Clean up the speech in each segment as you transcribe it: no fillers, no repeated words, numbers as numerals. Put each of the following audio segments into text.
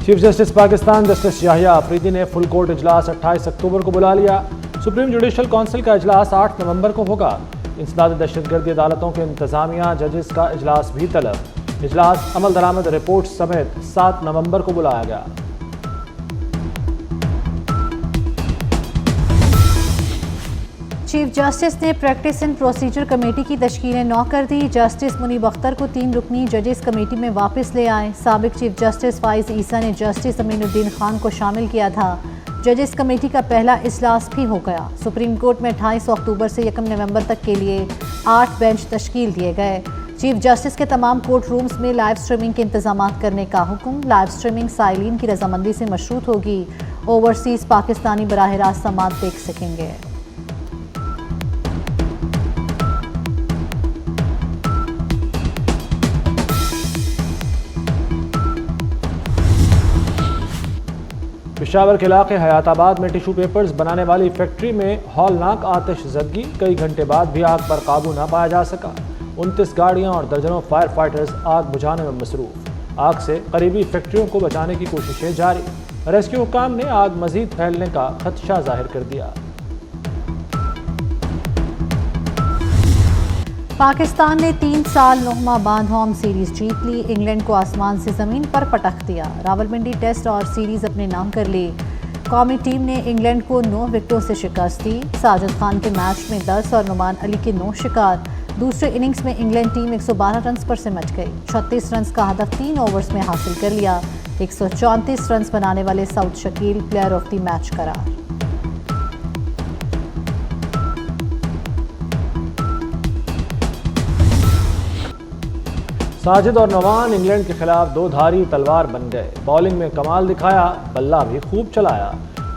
Chief justice Pakistan justice یحییٰ آفریدی نے full court اجلاس 28 اکتوبر کو بلا لیا۔ سپریم جوڈیشل کونسل کا اجلاس 8 نومبر کو ہوگا۔ انسداد دہشت گردی عدالتوں کے انتظامیہ ججز کا اجلاس بھی طلب۔ اجلاس عمل درآمد رپورٹ سمیت 7 نومبر کو بلایا گیا۔ چیف جسٹس نے پریکٹس اینڈ پروسیجر کمیٹی کی تشکیل 9 کر دی۔ جسٹس منیب اختر کو 3 رکنی ججز کمیٹی میں واپس لے آئے۔ سابق چیف جسٹس فائز عیسیٰ نے جسٹس امین الدین خان کو شامل کیا تھا۔ ججز کمیٹی کا پہلا اجلاس بھی ہو گیا۔ سپریم کورٹ میں 28 اکتوبر سے 1 نومبر تک کے لیے 8 بینچ تشکیل دیے گئے۔ چیف جسٹس کے تمام کورٹ رومز میں لائیو سٹریمنگ کے انتظامات کرنے کا حکم۔ لائیو سٹریمنگ سائلین کی رضامندی سے مشروط ہوگی۔ اوورسیز پاکستانی براہ راست سماعت دیکھ سکیں گے۔ پشاور کے علاقے حیات آباد میں ٹیشو پیپرز بنانے والی فیکٹری میں ہولناک آتش زدگی، کئی گھنٹے بعد بھی آگ پر قابو نہ پایا جا سکا۔ 29 گاڑیاں اور درجنوں فائر فائٹرز آگ بجھانے میں مصروف۔ آگ سے قریبی فیکٹریوں کو بچانے کی کوششیں جاری۔ ریسکیو حکام نے آگ مزید پھیلنے کا خدشہ ظاہر کر دیا۔ پاکستان نے 3 سال 9واں بعد ہوم سیریز جیت لی۔ انگلینڈ کو آسمان سے زمین پر پٹخ دیا۔ راولپنڈی ٹیسٹ اور سیریز اپنے نام کر لی۔ قومی ٹیم نے انگلینڈ کو 9 وکٹوں سے شکست دی۔ ساجد خان کے میچ میں 10 اور نعمان علی کے 9 شکار۔ دوسرے اننگز میں انگلینڈ ٹیم 112 رنز پر سمٹ گئی۔ 36 رنز کا ہدف 3 اوورز میں حاصل کر لیا۔ 134 رنز بنانے والے Saud Shakeel player of the match قرار۔ ساجد اور نعمان انگلینڈ کے خلاف 2 دھاری تلوار بن گئے۔ بالنگ میں کمال دکھایا، بلہ بھی خوب چلایا۔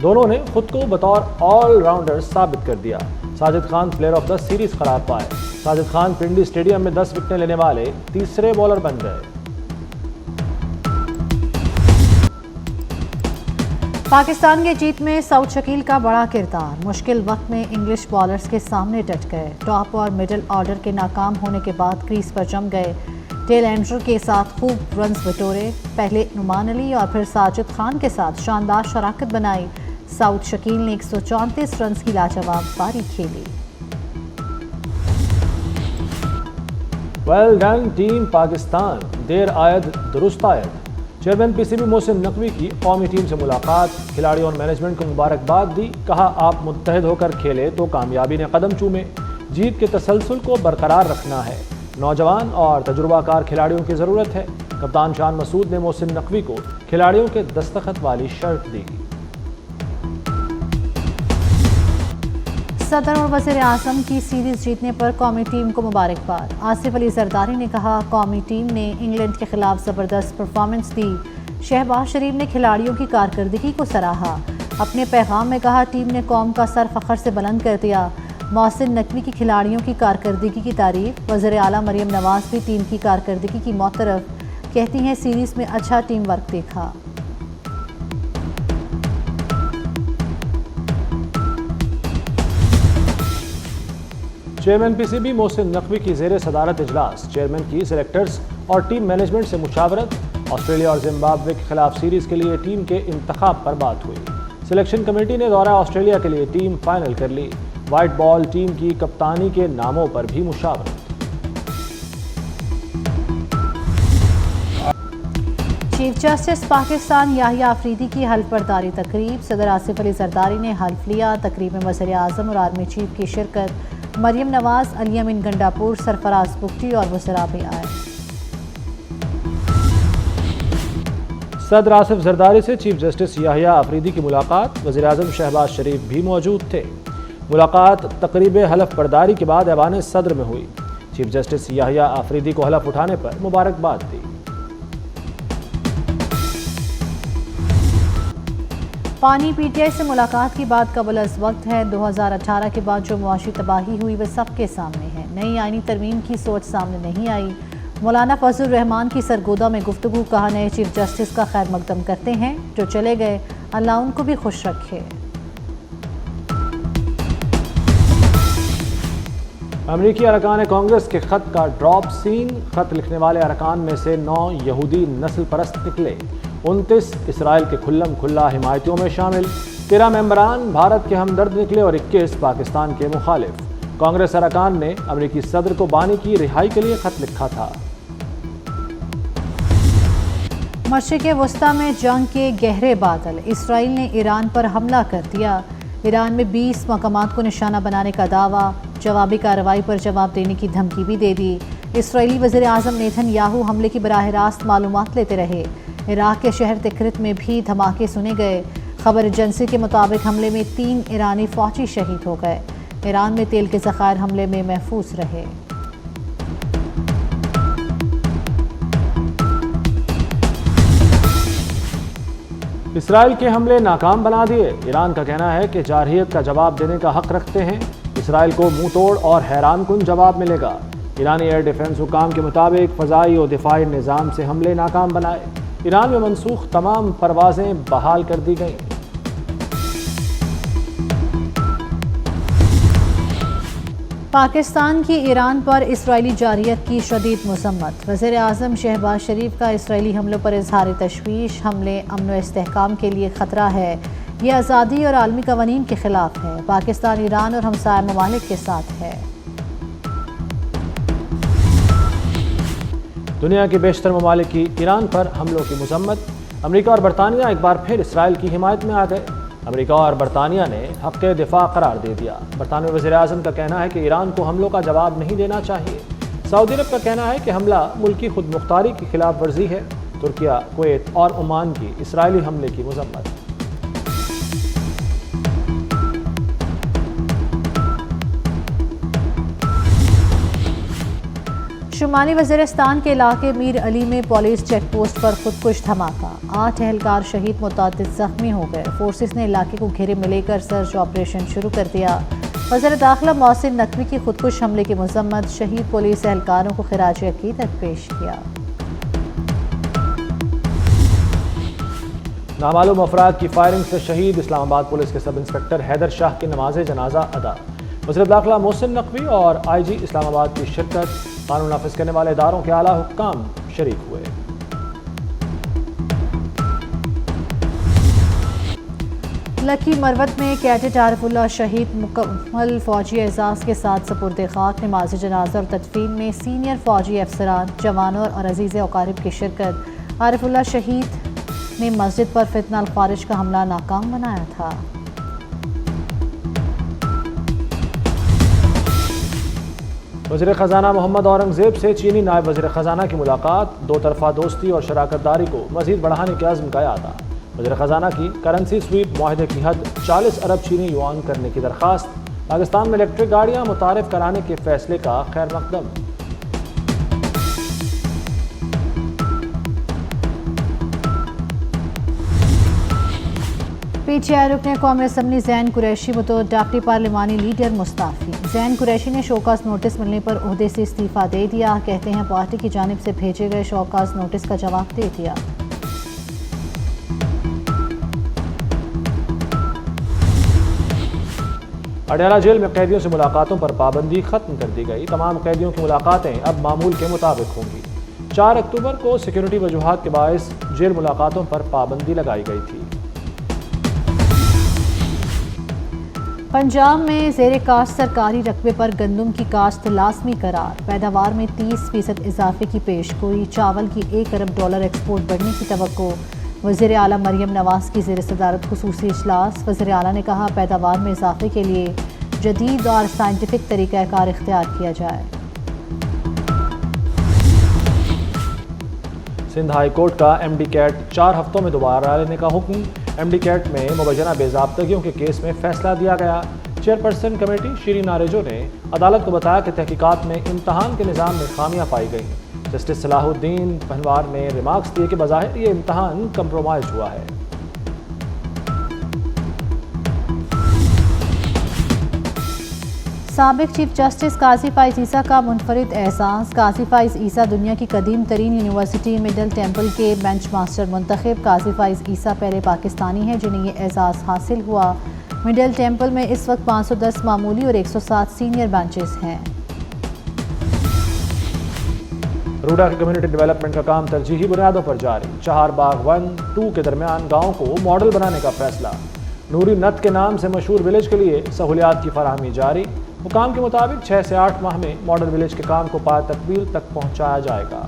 دونوں نے خود کو بطور آل راؤنڈر ثابت کر دیا۔ Sajid Khan player of the series قرار پائے۔ ساجد خان پنڈی اسٹیڈیم میں 10 وکٹیں لینے والے تیسرے بالر بن گئے۔ پاکستان کے جیت میں سعود شکیل کا بڑا کردار۔ مشکل وقت میں انگلش بالرز کے سامنے ڈٹ گئے۔ ٹاپ اور مڈل آرڈر کے ناکام ہونے کے بعد کریز پر جم گئے۔ ٹیل اینڈر کے ساتھ خوب رنز بٹورے۔ پہلے نعمان علی اور پھر ساجد خان کے ساتھ شاندار شراکت بنائی۔ سعود شکیل نے 134 رنز کی لاجواب پاری کھیلی۔ ویل ڈن ٹیم پاکستان، دیر آید درست آید۔ Chairman P C B Mohsin Naqvi کی قومی ٹیم سے ملاقات۔ کھلاڑیوں اور مینجمنٹ کو مبارکباد دی۔ کہا آپ متحد ہو کر کھیلے تو کامیابی نے قدم چومے۔ جیت کے تسلسل کو برقرار رکھنا ہے۔ نوجوان اور تجربہ کار کھلاڑیوں کی ضرورت ہے۔ کپتان شان مسعود نے محسن نقوی کو کھلاڑیوں کے دستخط والی شرٹ دی۔ صدر اور وزیر اعظم کی سیریز جیتنے پر قومی ٹیم کو مبارکباد۔ آصف علی زرداری نے کہا قومی ٹیم نے انگلینڈ کے خلاف زبردست پرفارمنس دی۔ شہباز شریف نے کھلاڑیوں کی کارکردگی کو سراہا۔ اپنے پیغام میں کہا ٹیم نے قوم کا سر فخر سے بلند کر دیا۔ محسن نقوی کی کھلاڑیوں کی کارکردگی کی تعریف۔ وزیر اعلیٰ مریم نواز بھی ٹیم کی کارکردگی کی معترف، کہتی ہیں سیریز میں اچھا ٹیم ورک دیکھا۔ Chairman P C B Mohsin Naqvi کی زیر صدارت اجلاس۔ چیئرمین کی سلیکٹرز اور ٹیم مینجمنٹ سے مشاورت۔ آسٹریلیا اور زمبابوے کے خلاف سیریز کے لیے ٹیم کے انتخاب پر بات ہوئی۔ سلیکشن کمیٹی نے دورہ آسٹریلیا کے لیے ٹیم فائنل کر لی۔ وائٹ بال ٹیم کی کپتانی کے ناموں پر بھی مشاورت۔ چیف جسٹس پاکستان یحییٰ آفریدی کی حلف برداری تقریب۔ صدر آصف علی زرداری نے حلف لیا۔ تقریب میں وزیر اعظم اور آرمی چیف کی شرکت۔ مریم نواز، علی امین گنڈاپور، سرفراز بگٹی اور وزراء بھی آئے۔ صدر آصف زرداری سے چیف جسٹس یحییٰ آفریدی کی ملاقات۔ وزیر اعظم شہباز شریف بھی موجود تھے۔ ملاقات تقریب حلف برداری کے بعد ایوان صدر میں ہوئی۔ چیف جسٹس یحییٰ آفریدی کو حلف اٹھانے پر مبارکباد دی۔ پانی پی ٹی آئی سے ملاقات کی بات قبل از وقت ہے۔ 2018 کے بعد جو معاشی تباہی ہوئی وہ سب کے سامنے ہے۔ نئی آئینی ترمیم کی سوچ سامنے نہیں آئی۔ مولانا فضل الرحمان کی سرگودا میں گفتگو۔ کہا نئے چیف جسٹس کا خیر مقدم کرتے ہیں، جو چلے گئے اللہ ان کو بھی خوش رکھے۔ امریکی ارکان کانگریس کے خط کا ڈراپ سین۔ خط لکھنے والے ارکان میں سے 9 یہودی نسل پرست نکلے۔ 29 اسرائیل کے کھلم کھلا حمایتیوں میں شامل، 13 ممبران بھارت کے ہمدرد نکلے اور 21 پاکستان کے مخالف۔ کانگریس ارکان نے امریکی صدر کو بانی کی رہائی کے لیے خط لکھا تھا۔ مشرق وسطی میں جنگ کے گہرے بادل، اسرائیل نے ایران پر حملہ کر دیا۔ ایران میں 20 مقامات کو نشانہ بنانے کا دعویٰ، جوابی کارروائی پر جواب دینے کی دھمکی بھی دے دی۔ اسرائیلی وزیر اعظم نیتن یاہو حملے کی براہ راست معلومات لیتے رہے۔ عراق کے شہر تکرت میں بھی دھماکے سنے گئے۔ خبر ایجنسی کے مطابق حملے میں 3 ایرانی فوجی شہید ہو گئے۔ ایران میں تیل کے ذخائر حملے میں محفوظ رہے۔ اسرائیل کے حملے ناکام بنا دیے، ایران کا کہنا ہے کہ جارحیت کا جواب دینے کا حق رکھتے ہیں۔ اسرائیل کو منہ توڑ اور حیران کن جواب ملے گا۔ ایرانی ایئر ڈیفنس حکام کے مطابق فضائی اور دفاعی نظام سے حملے ناکام بنائے۔ ایران میں منسوخ تمام پروازیں بحال کر دی گئیں۔ پاکستان کی ایران پر اسرائیلی جارحیت کی شدید مذمت، وزیر اعظم شہباز شریف کا اسرائیلی حملوں پر اظہار تشویش۔ حملے امن و استحکام کے لیے خطرہ ہے، یہ آزادی اور عالمی قوانین کے خلاف ہے۔ پاکستان ایران اور ہمسایہ ممالک کے ساتھ ہے۔ دنیا کے بیشتر ممالک کی ایران پر حملوں کی مذمت، امریکہ اور برطانیہ ایک بار پھر اسرائیل کی حمایت میں آ گئے۔ امریکہ اور برطانیہ نے حق دفاع قرار دے دیا۔ برطانوی وزیر اعظم کا کہنا ہے کہ ایران کو حملوں کا جواب نہیں دینا چاہیے۔ سعودی عرب کا کہنا ہے کہ حملہ ملکی خود مختاری کی خلاف ورزی ہے۔ ترکیہ، کویت اور عمان کی اسرائیلی حملے کی مذمت۔ شمالی وزیرستان کے علاقے میر علی میں پولیس چیک پوسٹ پر خودکش دھماکہ، 8 اہلکار شہید، متعدد زخمی ہو گئے۔ فورسز نے علاقے کو گھیرے میں لے کر سرچ آپریشن شروع کر دیا۔ وزیر داخلہ محسن نقوی کی خودکش حملے کی مذمت، شہید پولیس اہلکاروں کو خراج عقیدت پیش کیا۔ نامعلوم افراد کی فائرنگ سے شہید، اسلام آباد پولیس کے سب انسپکٹر حیدر شاہ کی نماز جنازہ ادا۔ وزیر داخلہ محسن نقوی اور آئی جی اسلام آباد کی شرکت، قانون نافذ کرنے والے اداروں کے اعلیٰ حکام شریک ہوئے۔ لکی مروت میں کیڈٹ عارف اللہ شہید مکمل فوجی اعزاز کے ساتھ سپرد خاک، نماز جنازہ اور تدفین میں سینئر فوجی افسران، جوانوں اور عزیز اقارب کی شرکت۔ عارف اللہ شہید نے مسجد پر فتنہ الخوارج کا حملہ ناکام بنایا تھا۔ وزیر خزانہ محمد اورنگزیب سے چینی نائب وزیر خزانہ کی ملاقات، دو طرفہ دوستی اور شراکت داری کو مزید بڑھانے کے عزم کا اعادہ۔ وزیر خزانہ کی کرنسی سویپ معاہدے کی حد 40 ارب چینی یوان کرنے کی درخواست۔ پاکستان میں الیکٹرک گاڑیاں متعارف کرانے کے فیصلے کا خیر مقدم۔ پی ٹی آئی رکن قومی اسمبلی زین قریشی بطور ڈپٹی پارلیمانی لیڈر مستعفی۔ زین قریشی نے شوکاز نوٹس ملنے پر عہدے سے استعفیٰ دے دیا، کہتے ہیں پارٹی کی جانب سے بھیجے گئے شوکاز نوٹس کا جواب دے دیا۔ اڈیالہ جیل میں قیدیوں سے ملاقاتوں پر پابندی ختم کر دی گئی، تمام قیدیوں کی ملاقاتیں اب معمول کے مطابق ہوں گی۔ 4 اکتوبر کو سیکیورٹی وجوہات کے باعث جیل ملاقاتوں پر پابندی لگائی گئی تھی۔ پنجاب میں زیر کاشت سرکاری رقبے پر گندم کی کاشت لازمی قرار، پیداوار میں 30% اضافے کی پیش گوئی، چاول کی $1 ارب ایکسپورٹ بڑھنے کی توقع۔ وزیر اعلیٰ مریم نواز کی زیر صدارت خصوصی اجلاس، وزیر اعلیٰ نے کہا پیداوار میں اضافے کے لیے جدید اور سائنٹیفک طریقہ کار اختیار کیا جائے۔ سندھ ہائی کورٹ کا ایم ڈی کیٹ 4 ہفتوں میں دوبارہ لینے کا حکم۔ ایم ڈی کیٹ میں مبینہ بے ضابطگیوں کے کیس میں فیصلہ دیا گیا۔ چیئرپرسن کمیٹی شیرین آریجو نے عدالت کو بتایا کہ تحقیقات میں امتحان کے نظام میں خامیاں پائی گئیں۔ جسٹس صلاح الدین پنوار نے ریمارکس دیے کہ بظاہر یہ امتحان کمپرومائز ہوا ہے۔ سابق چیف جسٹس قاضی فائز عیسیٰ کا منفرد اعزاز، قاضی فائز عیسیٰ دنیا کی قدیم ترین یونیورسٹی مڈل ٹیمپل کے بینچ ماسٹر منتخب۔ قاضی فائز عیسیٰ پہلے پاکستانی ہیں جنہیں یہ اعزاز حاصل ہوا۔ مڈل ٹیمپل میں اس وقت 510 معمولی اور 107 سینئر بینچز ہیں۔ روڈا کی کمیونٹی ڈیولپمنٹ کا کام ترجیحی بنیادوں پر جاری، چہار باغ 1-2 کے درمیان گاؤں کو ماڈل بنانے کا فیصلہ، نوری نت کے نام سے مشہور ولیج کے لیے سہولیات کی فراہمی جاری، حکام کے مطابق 6 سے 8 ماہ میں ماڈل ولیج کے کام کو پایہ تکمیل تک پہنچایا جائے گا۔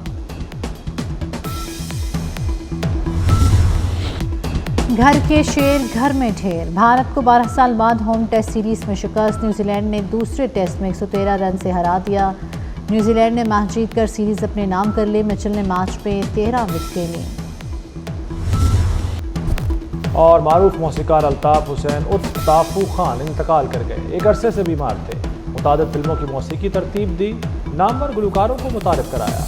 گھر کے شیر گھر میں ڈھیر، بھارت کو 12 سال بعد ہوم ٹیسٹ سیریز میں شکست، نیوزی لینڈ نے دوسرے ٹیسٹ میں 113 رن سے ہرا دیا، نیوزی لینڈ نے میچ جیت کر سیریز اپنے نام کر لی، مچل نے میچ پہ 13 وکٹیں لیں۔ اور معروف موسیقار الطاف حسین عرف طافو خان انتقال کر گئے، ایک عرصے سے بیمار تھے، متعدد فلموں کی موسیقی ترتیب دی، نامور گلوکاروں کو متعارف کرایا۔